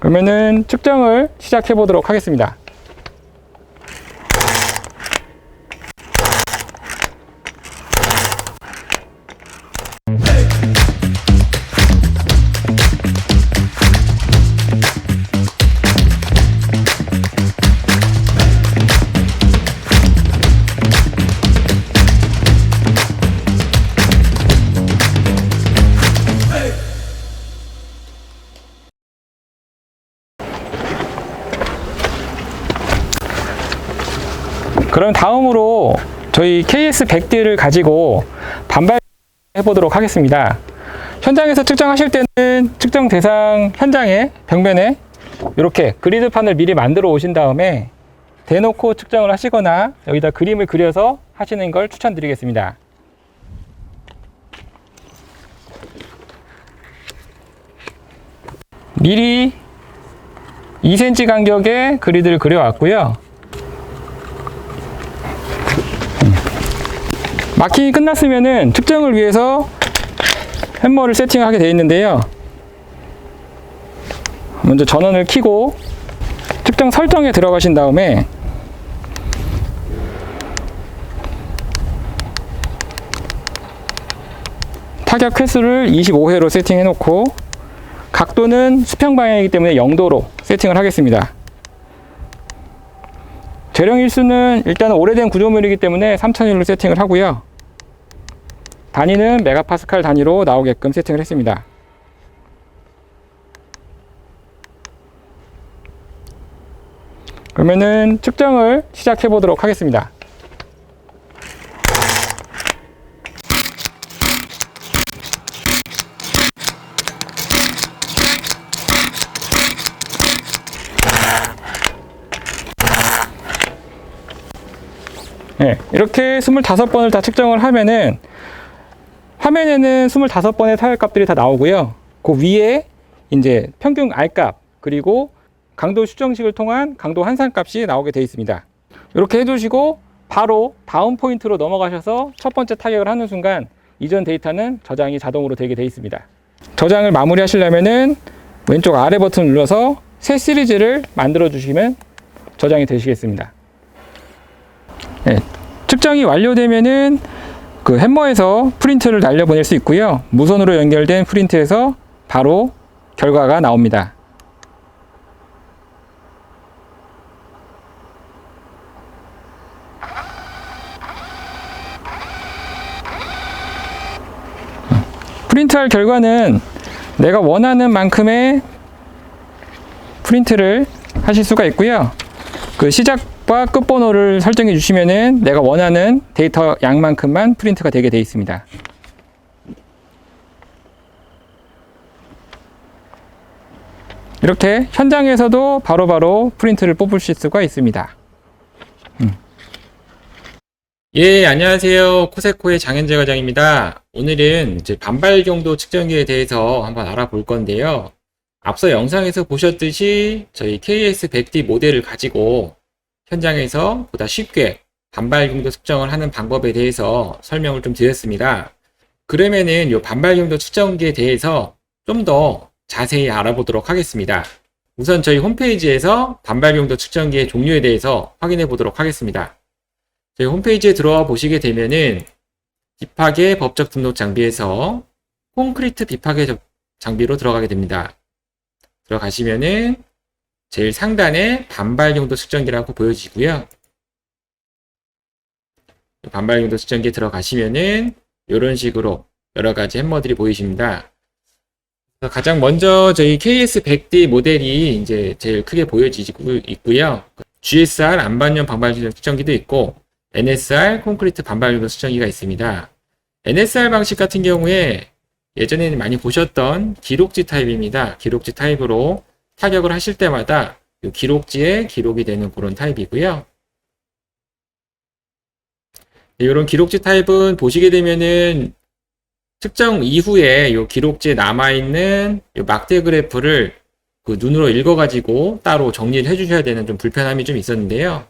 그러면은 측정을 시작해 보도록 하겠습니다. 그럼 다음으로 저희 KS100D를 가지고 반발 해보도록 하겠습니다. 현장에서 측정하실 때는 측정 대상 현장에 벽면에 이렇게 그리드판을 미리 만들어 오신 다음에 대놓고 측정을 하시거나 여기다 그림을 그려서 하시는 걸 추천드리겠습니다. 미리 2cm 간격의 그리드를 그려왔고요. 마킹이 끝났으면은 측정을 위해서 햄머를 세팅하게 되어 있는데요. 먼저 전원을 켜고 측정 설정에 들어가신 다음에 타격 횟수를 25회로 세팅해 놓고 각도는 수평 방향이기 때문에 0도로 세팅을 하겠습니다. 재령 일수는 일단은 오래된 구조물이기 때문에 3001로 세팅을 하고요. 단위는 메가파스칼 단위로 나오게끔 세팅을 했습니다. 그러면은 측정을 시작해 보도록 하겠습니다. 네, 이렇게 25번을 다 측정을 하면은 화면에는 25번의 타격값들이 다 나오고요. 그 위에 이제 평균 R값 그리고 강도 수정식을 통한 강도 환산값이 나오게 되어 있습니다. 이렇게 해두시고 바로 다음 포인트로 넘어가셔서 첫 번째 타격을 하는 순간 이전 데이터는 저장이 자동으로 되게 되어 있습니다. 저장을 마무리 하시려면은 왼쪽 아래 버튼을 눌러서 새 시리즈를 만들어 주시면 저장이 되시겠습니다. 네, 측정이 완료되면은 그 햄머에서 프린트를 날려보낼 수 있고요. 무선으로 연결된 프린트에서 바로 결과가 나옵니다. 프린트할 결과는 내가 원하는 만큼의 프린트를 하실 수가 있고요. 그 시작과 끝 번호를 설정해 주시면은 내가 원하는 데이터 양만큼만 프린트가 되게 되어 있습니다. 이렇게 현장에서도 바로바로 프린트를 뽑으실 수가 있습니다. 예, 안녕하세요. 코세코의 장현재 과장입니다. 오늘은 이제 반발 경도 측정기에 대해서 한번 알아볼 건데요. 앞서 영상에서 보셨듯이 저희 KS100D 모델을 가지고 현장에서 보다 쉽게 반발 경도 측정을 하는 방법에 대해서 설명을 좀 드렸습니다. 그러면은 이 반발 경도 측정기에 대해서 좀 더 자세히 알아보도록 하겠습니다. 우선 저희 홈페이지에서 반발 경도 측정기의 종류에 대해서 확인해 보도록 하겠습니다. 저희 홈페이지에 들어와 보시게 되면은 비파괴 법적 등록 장비에서 콘크리트 비파괴 장비로 들어가게 됩니다. 들어가시면은 제일 상단에 반발 경도 측정기라고 보여지고요. 반발 경도 측정기에 들어가시면은 이런 식으로 여러 가지 햄머들이 보이십니다. 가장 먼저 저희 KS100D 모델이 이제 제일 크게 보여지고 있고요. GSR 안반용 반발 경도 측정기도 있고 NSR 콘크리트 반발 경도 측정기가 있습니다. NSR 방식 같은 경우에 예전에는 많이 보셨던 기록지 타입입니다. 기록지 타입으로 타격을 하실 때마다 이 기록지에 기록이 되는 그런 타입이고요. 이런 기록지 타입은 보시게 되면은 측정 이후에 이 기록지에 남아있는 이 막대 그래프를 그 눈으로 읽어가지고 따로 정리를 해주셔야 되는 좀 불편함이 좀 있었는데요.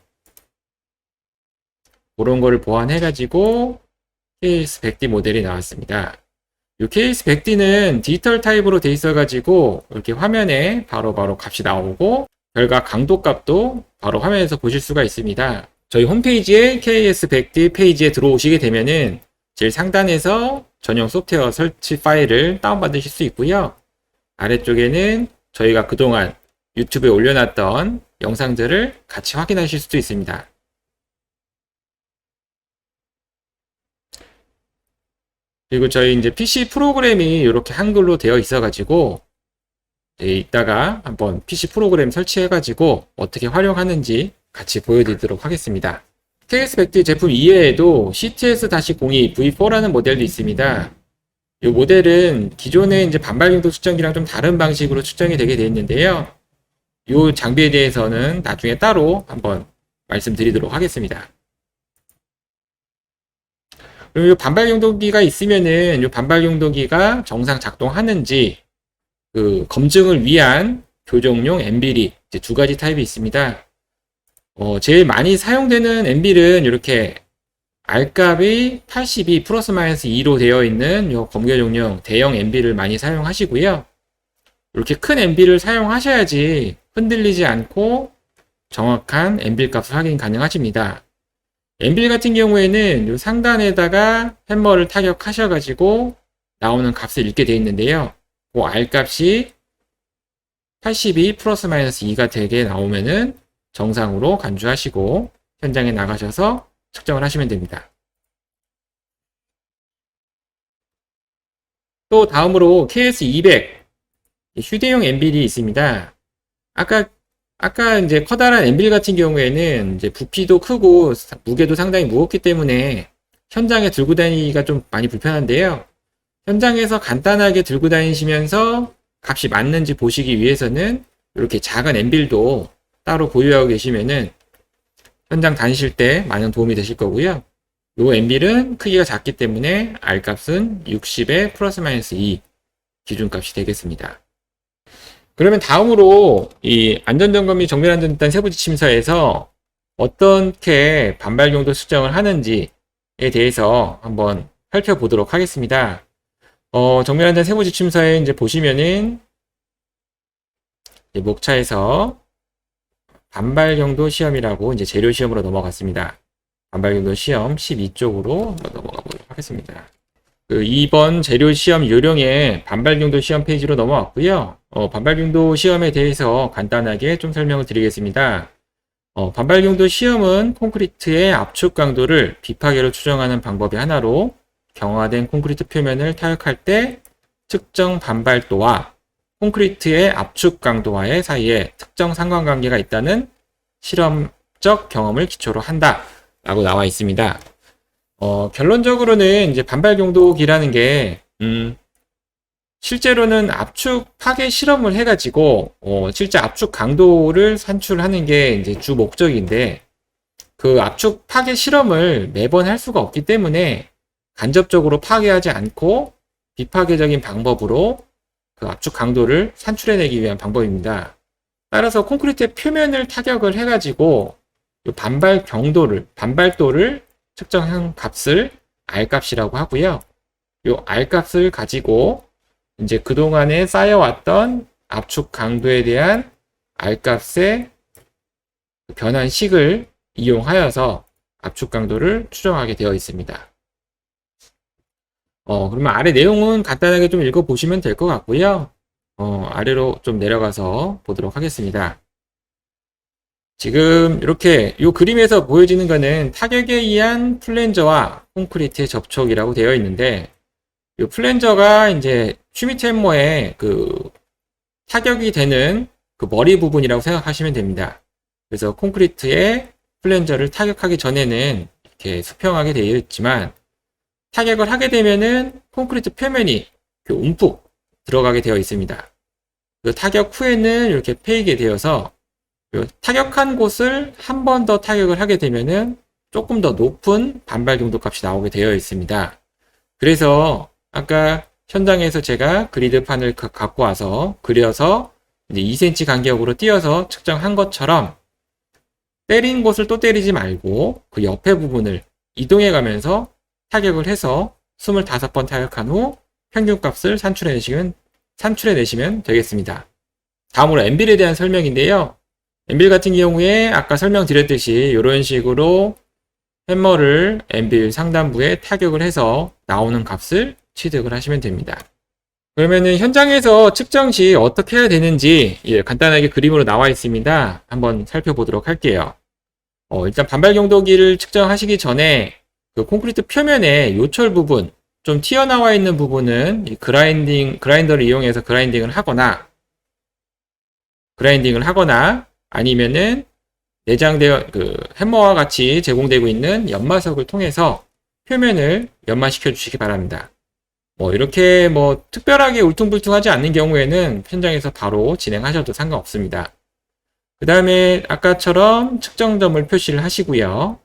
그런 거를 보완해가지고 KS100D 모델이 나왔습니다. 이 KS100D는 디지털 타입으로 돼 있어가지고 이렇게 화면에 바로바로 값이 나오고 결과 강도 값도 바로 화면에서 보실 수가 있습니다. 저희 홈페이지에 KS100D 페이지에 들어오시게 되면은 제일 상단에서 전용 소프트웨어 설치 파일을 다운받으실 수 있고요. 아래쪽에는 저희가 그동안 유튜브에 올려놨던 영상들을 같이 확인하실 수도 있습니다. 그리고 저희 이제 PC 프로그램이 이렇게 한글로 되어 있어가지고 이따가 한번 PC 프로그램 설치해가지고 어떻게 활용하는지 같이 보여드리도록 하겠습니다. KS100D 제품 이외에도 CTS-02 V4라는 모델도 있습니다. 이 모델은 기존의 이제 반발경도 측정기랑 좀 다른 방식으로 측정이 되게 되어 있는데요. 이 장비에 대해서는 나중에 따로 한번 말씀드리도록 하겠습니다. 그리고 이 반발경도기가 있으면은 이 반발경도기가 정상 작동하는지 그 검증을 위한 교정용 엠빌이 이제 두 가지 타입이 있습니다. 제일 많이 사용되는 엠빌은 이렇게 R값이 82 플러스 마이너스 2로 되어 있는 이 검교정용 대형 엠빌을 많이 사용하시고요. 이렇게 큰 엠빌을 사용하셔야지 흔들리지 않고 정확한 엠빌 값을 확인 가능하십니다. 엠빌 같은 경우에는 이 상단에다가 햄머를 타격하셔가지고 나오는 값을 읽게 되어 있는데요. 그 R값이 82 플러스 마이너스 2가 되게 나오면은 정상으로 간주하시고 현장에 나가셔서 측정을 하시면 됩니다. 또 다음으로 KS200 휴대용 엠빌이 있습니다. 아까 이제 커다란 엠빌 같은 경우에는 이제 부피도 크고 무게도 상당히 무겁기 때문에 현장에 들고 다니기가 좀 많이 불편한데요. 현장에서 간단하게 들고 다니시면서 값이 맞는지 보시기 위해서는 이렇게 작은 엠빌도 따로 보유하고 계시면은 현장 다니실 때 많은 도움이 되실 거고요. 이 엠빌은 크기가 작기 때문에 R값은 60에 플러스 마이너스 2 기준값이 되겠습니다. 그러면 다음으로 이 안전점검 및 정밀안전단 세부지침서에서 어떻게 반발경도 측정을 하는지에 대해서 한번 살펴보도록 하겠습니다. 정밀안전 세부지침서에 이제 보시면은 이제 목차에서 반발경도 시험이라고 이제 재료 시험으로 넘어갔습니다. 반발경도 시험 12쪽으로 넘어가 보도록 하겠습니다. 그 2번 재료 시험 요령의 반발경도 시험 페이지로 넘어왔고요. 반발경도 시험에 대해서 간단하게 좀 설명을 드리겠습니다. 반발경도 시험은 콘크리트의 압축 강도를 비파계로 추정하는 방법의 하나로 경화된 콘크리트 표면을 타격할 때 특정 반발도와 콘크리트의 압축 강도와의 사이에 특정 상관관계가 있다는 실험적 경험을 기초로 한다 라고 나와 있습니다. 결론적으로는 이제 반발경도기라는 게 실제로는 압축 파괴 실험을 해가지고 실제 압축 강도를 산출하는 게 이제 주 목적인데 그 압축 파괴 실험을 매번 할 수가 없기 때문에 간접적으로 파괴하지 않고 비파괴적인 방법으로 그 압축 강도를 산출해내기 위한 방법입니다. 따라서 콘크리트의 표면을 타격을 해가지고 반발도를 측정한 값을 R값이라고 하고요. 이 R값을 가지고 이제 그동안에 쌓여왔던 압축 강도에 대한 R값의 변환식을 이용하여서 압축 강도를 추정하게 되어 있습니다. 그러면 아래 내용은 간단하게 좀 읽어보시면 될 것 같고요. 아래로 좀 내려가서 보도록 하겠습니다. 지금 이렇게 이 그림에서 보여지는 거는 타격에 의한 플랜저와 콘크리트의 접촉이라고 되어 있는데 이 플랜저가 이제 슈미트 햄머의 그 타격이 되는 그 머리 부분이라고 생각하시면 됩니다. 그래서 콘크리트에 플랜저를 타격하기 전에는 이렇게 수평하게 되어 있지만 타격을 하게 되면은 콘크리트 표면이 움푹 들어가게 되어 있습니다. 그 타격 후에는 이렇게 패이게 되어서 타격한 곳을 한 번 더 타격을 하게 되면은 조금 더 높은 반발 경도 값이 나오게 되어 있습니다. 그래서 아까 현장에서 제가 그리드판을 갖고 와서 그려서 이제 2cm 간격으로 띄어서 측정한 것처럼 때린 곳을 또 때리지 말고 그 옆에 부분을 이동해 가면서 타격을 해서 25번 타격한 후 평균값을 산출해내시면 되겠습니다. 다음으로 엠빌에 대한 설명인데요. 엠빌 같은 경우에 아까 설명드렸듯이 이런 식으로 햄머를 엠빌 상단부에 타격을 해서 나오는 값을 취득을 하시면 됩니다. 그러면은 현장에서 측정 시 어떻게 해야 되는지 간단하게 그림으로 나와 있습니다. 한번 살펴보도록 할게요. 일단 반발 경도기를 측정하시기 전에 그 콘크리트 표면에 요철 부분, 좀 튀어나와 있는 부분은 이 그라인더를 이용해서 그라인딩을 하거나 아니면은 내장되어 햄머와 같이 제공되고 있는 연마석을 통해서 표면을 연마시켜 주시기 바랍니다. 이렇게 특별하게 울퉁불퉁하지 않는 경우에는 현장에서 바로 진행하셔도 상관없습니다. 그 다음에 아까처럼 측정점을 표시를 하시고요.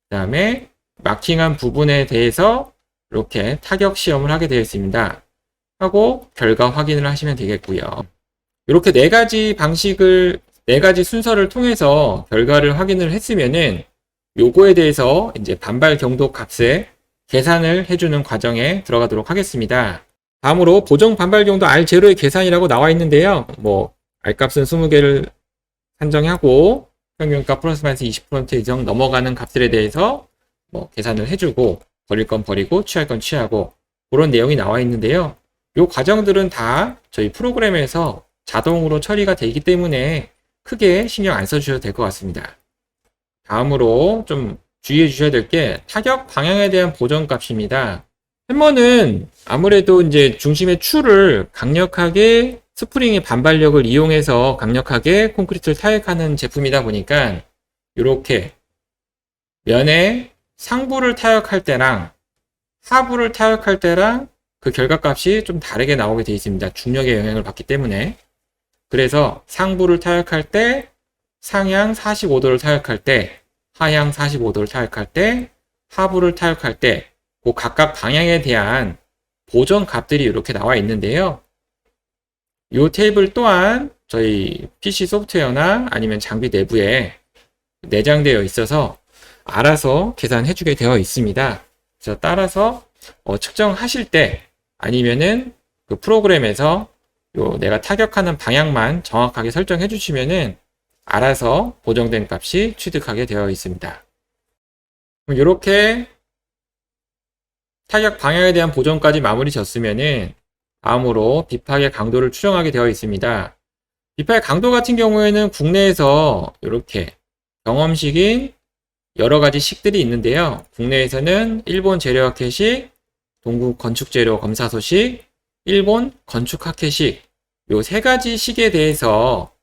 그 다음에 마킹한 부분에 대해서 이렇게 타격 시험을 하게 되어 있습니다. 하고 결과 확인을 하시면 되겠고요. 이렇게 네 가지 순서를 통해서 결과를 확인을 했으면은 요거에 대해서 이제 반발 경도 값을 계산을 해주는 과정에 들어가도록 하겠습니다. 다음으로 보정 반발 경도 R0의 계산이라고 나와 있는데요. R값은 20개를 산정하고 평균값 플러스 마이너스 20% 이상 넘어가는 값들에 대해서 계산을 해주고 버릴 건 버리고 취할 건 취하고 그런 내용이 나와 있는데요. 이 과정들은 다 저희 프로그램에서 자동으로 처리가 되기 때문에 크게 신경 안 써주셔도 될 것 같습니다. 다음으로 좀 주의해 주셔야 될 게 타격 방향에 대한 보정 값입니다. 햄머는 아무래도 이제 중심의 추를 강력하게 스프링의 반발력을 이용해서 강력하게 콘크리트를 타격하는 제품이다 보니까 이렇게 면에 상부를 타격할 때랑 하부를 타격할 때랑 그 결과값이 좀 다르게 나오게 되어 있습니다. 중력의 영향을 받기 때문에. 그래서 상부를 타격할 때 상향 45도를 타격할 때 하향 45도를 타격할 때 하부를 타격할 때 그 각각 방향에 대한 보정 값들이 이렇게 나와 있는데요. 이 테이블 또한 저희 PC 소프트웨어나 아니면 장비 내부에 내장되어 있어서 알아서 계산해 주게 되어 있습니다. 그래서 따라서 측정하실 때 아니면은 그 프로그램에서 내가 타격하는 방향만 정확하게 설정해 주시면은 알아서 보정된 값이 취득하게 되어 있습니다. 이렇게 타격 방향에 대한 보정까지 마무리 졌으면은 다음으로 비팍의 강도를 추정하게 되어 있습니다. 비팍의 강도 같은 경우에는 국내에서 이렇게 경험식인 여러 가지 식들이 있는데요. 국내에서는 일본 재료학회식, 동국 건축재료 검사소식, 일본 건축학회식 요 세 가지 식에 대해서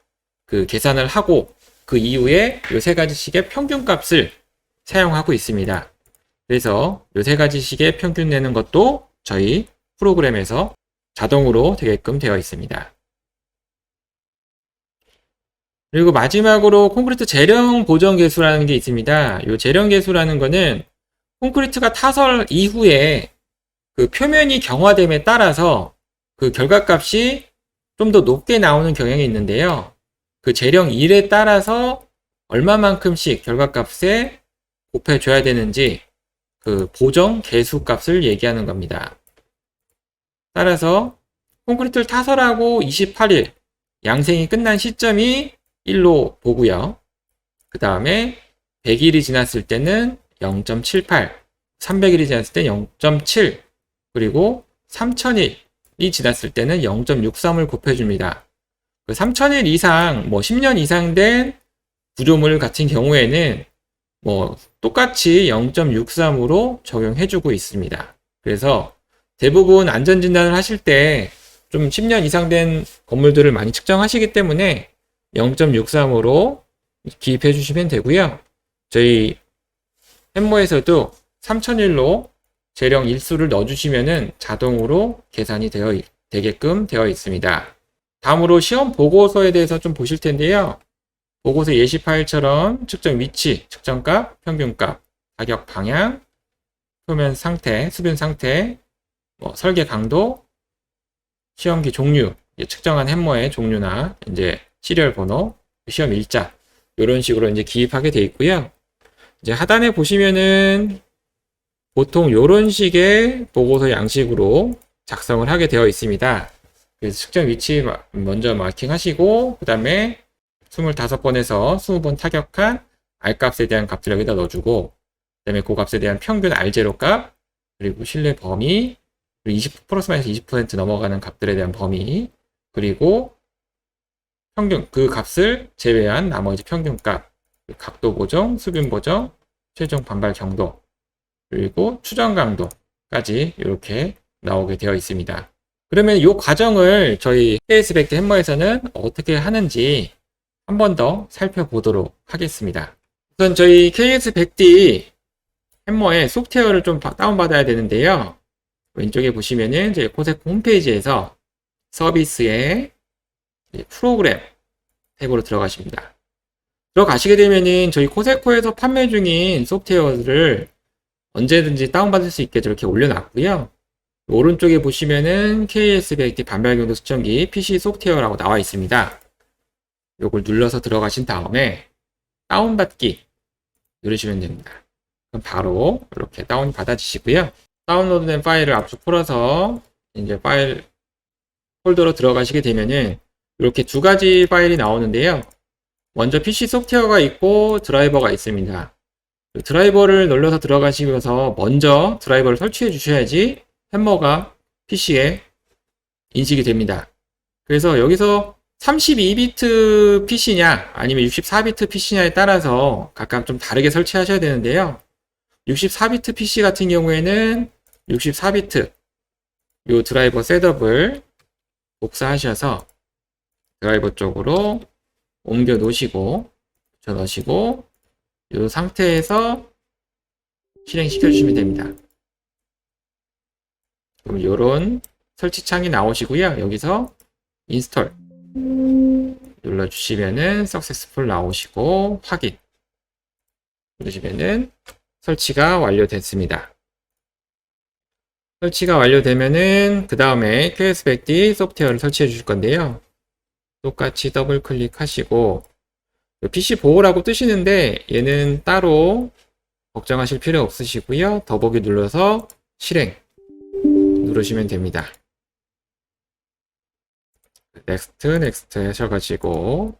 계산을 하고 그 이후에 요 세 가지 식의 평균값을 사용하고 있습니다. 그래서 요 세 가지 식의 평균 내는 것도 저희 프로그램에서 자동으로 되게끔 되어 있습니다. 그리고 마지막으로 콘크리트 재령 보정 계수라는 게 있습니다. 이 재령 계수라는 거는 콘크리트가 타설 이후에 그 표면이 경화됨에 따라서 그 결과값이 좀 더 높게 나오는 경향이 있는데요. 그 재령일에 따라서 얼마만큼씩 결과값에 곱해줘야 되는지 그 보정 계수 값을 얘기하는 겁니다. 따라서 콘크리트를 타설하고 28일 양생이 끝난 시점이 1로 보고요. 그 다음에 100일이 지났을 때는 0.78, 300일이 지났을 때 0.7, 그리고 3000일이 지났을 때는 0.63을 곱해줍니다. 그 3000일 이상, 10년 이상 된 구조물 같은 경우에는 똑같이 0.63으로 적용해주고 있습니다. 그래서 대부분 안전진단을 하실 때 좀 10년 이상 된 건물들을 많이 측정하시기 때문에 0.63으로 기입해 주시면 되고요. 저희 햄머에서도 3000일로 재령 일수를 넣어주시면은 자동으로 계산이 되게끔 되어 있습니다. 다음으로 시험 보고서에 대해서 좀 보실 텐데요. 보고서 예시 파일처럼 측정 위치, 측정값, 평균값, 가격 방향, 표면 상태, 수변 상태, 설계 강도, 시험기 종류, 측정한 햄머의 종류나 이제 시리얼 번호, 시험 일자 이런 식으로 이제 기입하게 되어 있고요. 이제 하단에 보시면은 보통 이런 식의 보고서 양식으로 작성을 하게 되어 있습니다. 그래서 측정 위치 먼저 마킹하시고 그 다음에 25번에서 20번 타격한 R값에 대한 값을 여기다 넣어주고 그 다음에 그 값에 대한 평균 R0 값 그리고 신뢰 범위 그리고 20 플러스 마이너스 20% 넘어가는 값들에 대한 범위 그리고 평균 그 값을 제외한 나머지 평균값 각도 보정, 수빈 보정, 최종 반발 경도 그리고 추정 강도까지 이렇게 나오게 되어 있습니다. 그러면 이 과정을 저희 KS100D 햄머에서는 어떻게 하는지 한 번 더 살펴보도록 하겠습니다. 우선 저희 KS100D 햄머의 소프트웨어를 좀 다운받아야 되는데요. 왼쪽에 보시면은 저희 코세코 홈페이지에서 서비스에 프로그램 탭으로 들어가십니다. 들어가시게 되면은 저희 코세코에서 판매 중인 소프트웨어를 언제든지 다운받을 수 있게 저렇게 올려놨고요. 오른쪽에 보시면은 KS100D 반발경도 측정기 PC 소프트웨어라고 나와 있습니다. 요걸 눌러서 들어가신 다음에 다운받기 누르시면 됩니다. 그럼 바로 이렇게 다운 받아주시고요. 다운로드된 파일을 압축 풀어서 이제 파일 폴더로 들어가시게 되면은 이렇게 두 가지 파일이 나오는데요. 먼저 PC 소프트웨어가 있고 드라이버가 있습니다. 드라이버를 눌러서 들어가시면서 먼저 드라이버를 설치해 주셔야지 햄머가 PC에 인식이 됩니다. 그래서 여기서 32비트 PC냐 아니면 64비트 PC냐에 따라서 각각 좀 다르게 설치하셔야 되는데요. 64비트 PC 같은 경우에는 64비트 이 드라이버 셋업을 복사하셔서 드라이버 쪽으로 옮겨 놓으시고 붙여 넣으시고 이 상태에서 실행시켜 주시면 됩니다. 그럼 이런 설치 창이 나오시고요. 여기서 인스톨 눌러주시면은 successful 나오시고 확인 누르시면은 설치가 완료됐습니다. 설치가 완료되면은 그 다음에 KS100D 소프트웨어를 설치해 주실 건데요. 똑같이 더블 클릭하시고 PC 보호라고 뜨시는데 얘는 따로 걱정하실 필요 없으시고요. 더보기 눌러서 실행 누르시면 됩니다. 넥스트 하셔가지고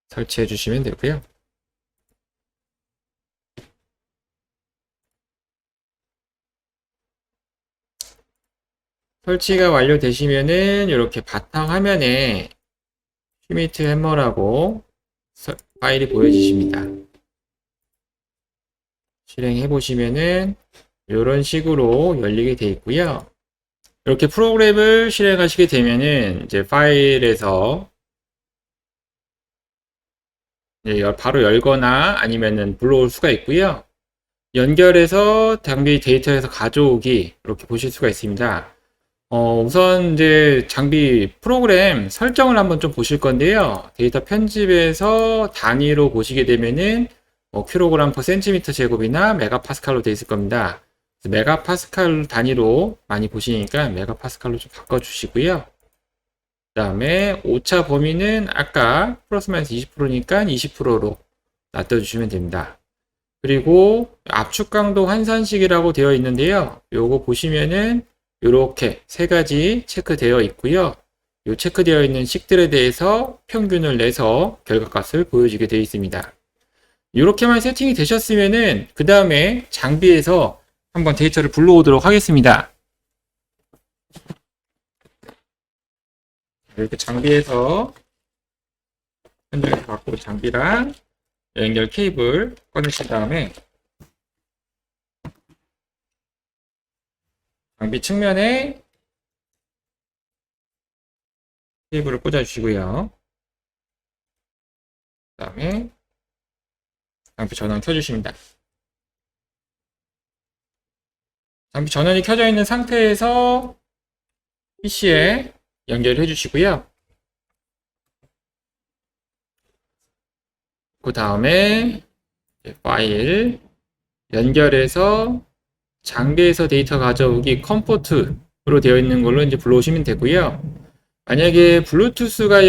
설치해 주시면 되고요. 설치가 완료되시면은 이렇게 바탕 화면에 슈미트 햄머라고 파일이 보여지십니다. 실행해 보시면은 이런 식으로 열리게 되어 있고요. 이렇게 프로그램을 실행하시게 되면은 이제 파일에서 이제 바로 열거나 아니면은 불러올 수가 있고요. 연결해서 장비 데이터에서 가져오기 이렇게 보실 수가 있습니다. 우선 이제 장비 프로그램 설정을 한번 좀 보실 건데요. 데이터 편집에서 단위로 보시게 되면은 킬로그램 퍼 센티미터 제곱이나 메가파스칼로 되어 있을 겁니다. 메가파스칼 단위로 많이 보시니까 메가파스칼로 좀 바꿔주시고요. 그 다음에 오차 범위는 아까 플러스 마이너스 20%니까 20%로 놔둬주시면 됩니다. 그리고 압축 강도 환산식이라고 되어 있는데요. 요거 보시면은 이렇게 세 가지 체크되어 있고요. 이 체크되어 있는 식들에 대해서 평균을 내서 결과값을 보여주게 되어 있습니다. 이렇게만 세팅이 되셨으면은 그 다음에 장비에서 한번 데이터를 불러오도록 하겠습니다. 이렇게 장비에서 현장에서 갖고 온 장비랑 연결 케이블 꺼내신 다음에 장비 측면에 케이블을 꽂아주시고요. 그 다음에 장비 전원 켜주십니다. 장비 전원이 켜져 있는 상태에서 PC에 연결해 주시고요. 그 다음에 파일 연결해서 장비에서 데이터 가져오기 컴포트로 되어 있는 걸로 이제 불러오시면 되고요. 만약에 블루투스가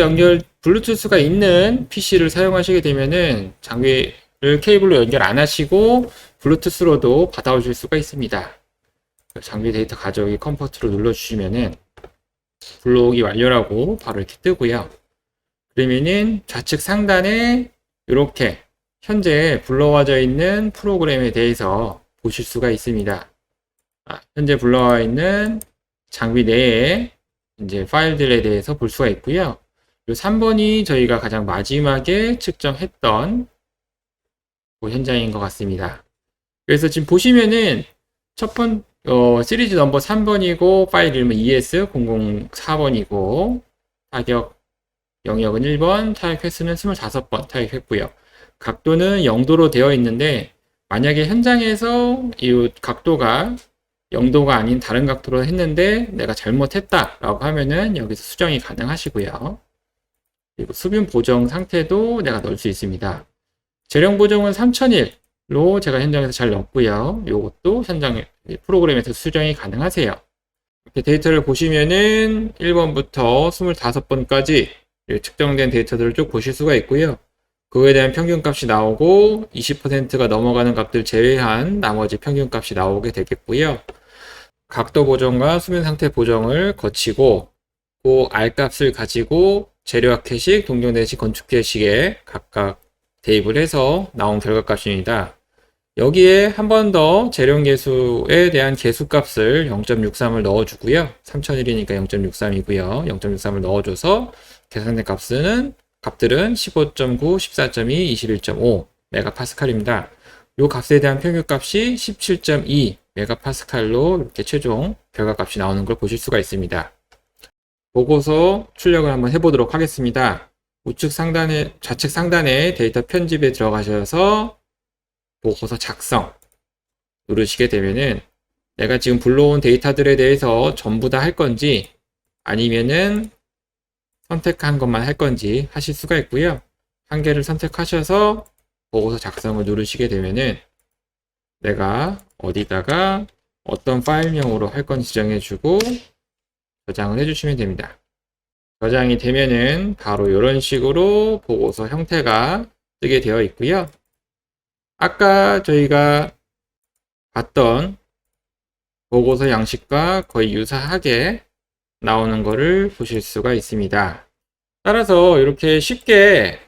있는 PC를 사용하시게 되면은 장비를 케이블로 연결 안 하시고 블루투스로도 받아오실 수가 있습니다. 장비 데이터 가져오기 컴포트로 눌러주시면은 불러오기 완료라고 바로 이렇게 뜨고요. 그러면은 좌측 상단에 이렇게 현재 불러와져 있는 프로그램에 대해서 보실 수가 있습니다. 현재 불러와 있는 장비 내에 이제 파일들에 대해서 볼 수가 있고요. 이 3번이 저희가 가장 마지막에 측정했던 그 현장인 것 같습니다. 그래서 지금 보시면은 시리즈 넘버 3번이고 파일 이름은 ES004번이고 타격 영역은 1번, 타격 횟수는 25번 타격했고요. 각도는 0도로 되어 있는데 만약에 현장에서 이 각도가 0도가 아닌 다른 각도로 했는데 내가 잘못했다 라고 하면은 여기서 수정이 가능하시고요. 그리고 수분 보정 상태도 내가 넣을 수 있습니다. 재령 보정은 3001로 제가 현장에서 잘 넣었고요. 이것도 현장 프로그램에서 수정이 가능하세요. 이렇게 데이터를 보시면은 1번부터 25번까지 측정된 데이터들을 쭉 보실 수가 있고요. 그거에 대한 평균값이 나오고 20%가 넘어가는 값들 제외한 나머지 평균값이 나오게 되겠고요. 각도 보정과 수면 상태 보정을 거치고 그 R값을 가지고 재료학 캐식, 동종 대식, 건축 캐식에 각각 대입을 해서 나온 결과값입니다. 여기에 한 번 더 재령 계수에 대한 계수값을 0.63을 넣어주고요. 3001이니까 0.63이고요. 0.63을 넣어줘서 계산된 값들은 15.9, 14.2, 21.5 메가파스칼입니다. 이 값에 대한 평균값이 17.2 메가파스칼로 이렇게 최종 결과값이 나오는 걸 보실 수가 있습니다. 보고서 출력을 한번 해보도록 하겠습니다. 좌측 상단에 데이터 편집에 들어가셔서 보고서 작성 누르시게 되면은 내가 지금 불러온 데이터들에 대해서 전부 다 할 건지 아니면은 선택한 것만 할 건지 하실 수가 있고요. 한 개를 선택하셔서 보고서 작성을 누르시게 되면은 내가 어디다가 어떤 파일명으로 할 건지 정해주고 저장을 해주시면 됩니다. 저장이 되면은 바로 이런 식으로 보고서 형태가 뜨게 되어 있고요. 아까 저희가 봤던 보고서 양식과 거의 유사하게 나오는 것을 보실 수가 있습니다. 따라서 이렇게 쉽게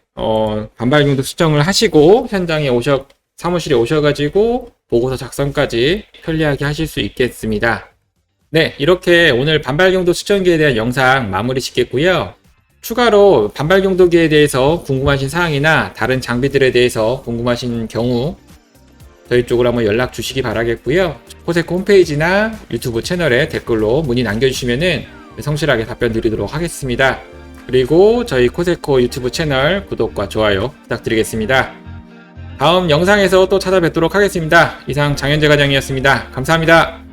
반발경도 수정을 하시고 현장에 사무실에 오셔가지고 보고서 작성까지 편리하게 하실 수 있겠습니다. 네, 이렇게 오늘 반발경도 측정기에 대한 영상 마무리 짓겠고요. 추가로 반발경도기에 대해서 궁금하신 사항이나 다른 장비들에 대해서 궁금하신 경우 저희 쪽으로 한번 연락 주시기 바라겠고요. 코세코 홈페이지나 유튜브 채널에 댓글로 문의 남겨주시면은 성실하게 답변 드리도록 하겠습니다. 그리고 저희 코세코 유튜브 채널 구독과 좋아요 부탁드리겠습니다. 다음 영상에서 또 찾아뵙도록 하겠습니다. 이상 장현재 과장이었습니다. 감사합니다.